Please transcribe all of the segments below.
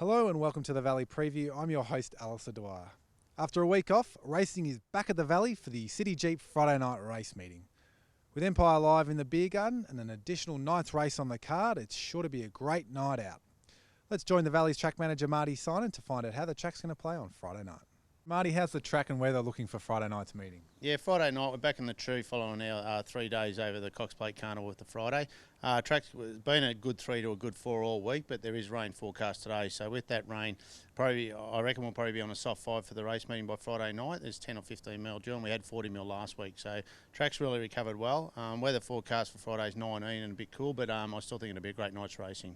Hello and welcome to the Valley Preview. I'm your host, Alistair Dwyer. After a week off, racing is back at the Valley for the City Jeep Friday night race meeting. With Empire Live in the beer garden and an additional ninth race on the card, it's sure to be a great night out. Let's join the Valley's track manager, Marty Synan, to find out how the track's going to play on Friday night. Marty, how's the track and weather looking for Friday night's meeting? Yeah, Friday night we're back in the true following our 3 days over the Cox Plate Carnival with the Friday. Track's been a good 3 to a good 4 all week, but there is rain forecast today. So with that rain, I reckon we'll probably be on a soft 5 for the race meeting by Friday night. There's 10 or 15 mil due, and we had 40 mil last week. So track's really recovered well. Weather forecast for Friday's 19 and a bit cool, but I still think it'll be a great night's racing.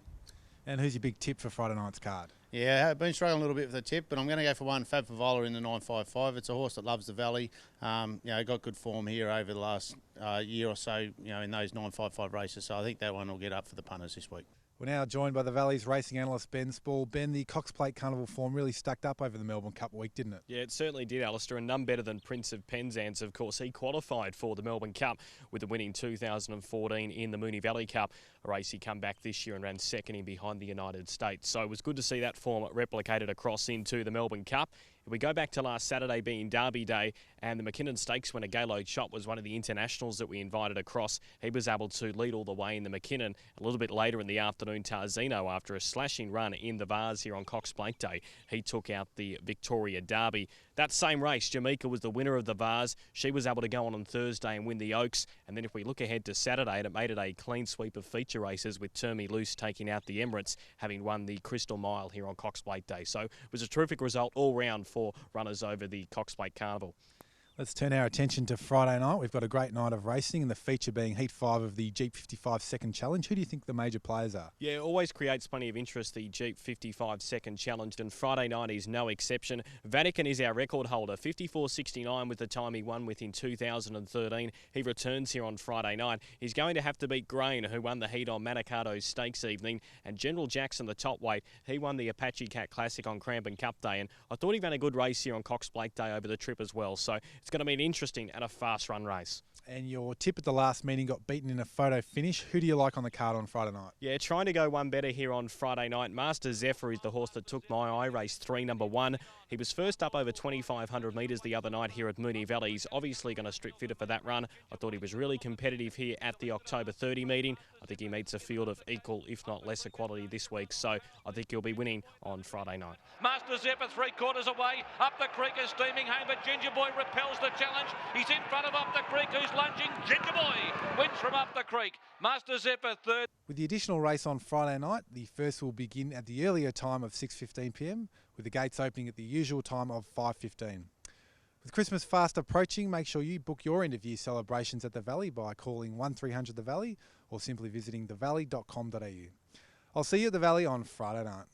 And who's your big tip for Friday night's card? Yeah, I've been struggling a little bit with the tip, but I'm going to go for one, Fab Favola in the 955. It's a horse that loves the Valley. Got good form here over the last year or so, in those 955 races. So I think that one will get up for the punters this week. We're now joined by the Valley's racing analyst, Ben Spall. Ben, the Cox Plate Carnival form really stacked up over the Melbourne Cup week, didn't it? Yeah, it certainly did, Alistair, and none better than Prince of Penzance, of course. He qualified for the Melbourne Cup with the win in 2014 in the Moonee Valley Cup, a race he come back this year and ran second in behind the United States. So it was good to see that form replicated across into the Melbourne Cup. If we go back to last Saturday being Derby Day, and the McKinnon Stakes winner Gaylord Shot was one of the internationals that we invited across. He was able to lead all the way in the McKinnon. A little bit later in the afternoon, Tarzino, after a slashing run in the Vase here on Cox Plate Day, he took out the Victoria Derby. That same race, Jamaica was the winner of the Vase. She was able to go on Thursday and win the Oaks. And then if we look ahead to Saturday, it made it a clean sweep of feature races with Termy Loose taking out the Emirates, having won the Crystal Mile here on Cox Plate Day. So it was a terrific result all round for runners over the Cox Plate Carnival. Let's turn our attention to Friday night. We've got a great night of racing, and the feature being Heat 5 of the Jeep 55 Second Challenge. Who do you think the major players are? Yeah, it always creates plenty of interest, the Jeep 55 Second Challenge, and Friday night is no exception. Vatican is our record holder. 54.69 was the time he won with in 2013. He returns here on Friday night. He's going to have to beat Grain, who won the heat on Manicado's Stakes evening, and General Jackson, the top weight, he won the Apache Cat Classic on Crampton Cup Day, and I thought he ran a good race here on Cox Plate Day over the trip as well. So it's going to be an interesting and a fast run race. And your tip at the last meeting got beaten in a photo finish. Who do you like on the card on Friday night? Yeah, trying to go one better here on Friday night. Master Zephyr is the horse that took my eye, race 3, number 1. He was first up over 2,500 metres the other night here at Moonee Valley. He's obviously going to strip fitter for that run. I thought he was really competitive here at the October 30 meeting. I think he meets a field of equal, if not lesser quality this week. So I think he'll be winning on Friday night. Master Zephyr 3/4 away. Up the creek is steaming home, but Ginger Boy repels the challenge. He's in front of Up the Creek, who's lunging. Ginger Boy wins from Up the Creek. Master Zephyr third. With the additional race on Friday night, the first will begin at the earlier time of 6:15 p.m, with the gates opening at the usual time of 5:15. With Christmas fast approaching, make sure you book your end-of-year celebrations at the Valley by calling 1300 The Valley or simply visiting thevalley.com.au. I'll see you at the Valley on Friday night.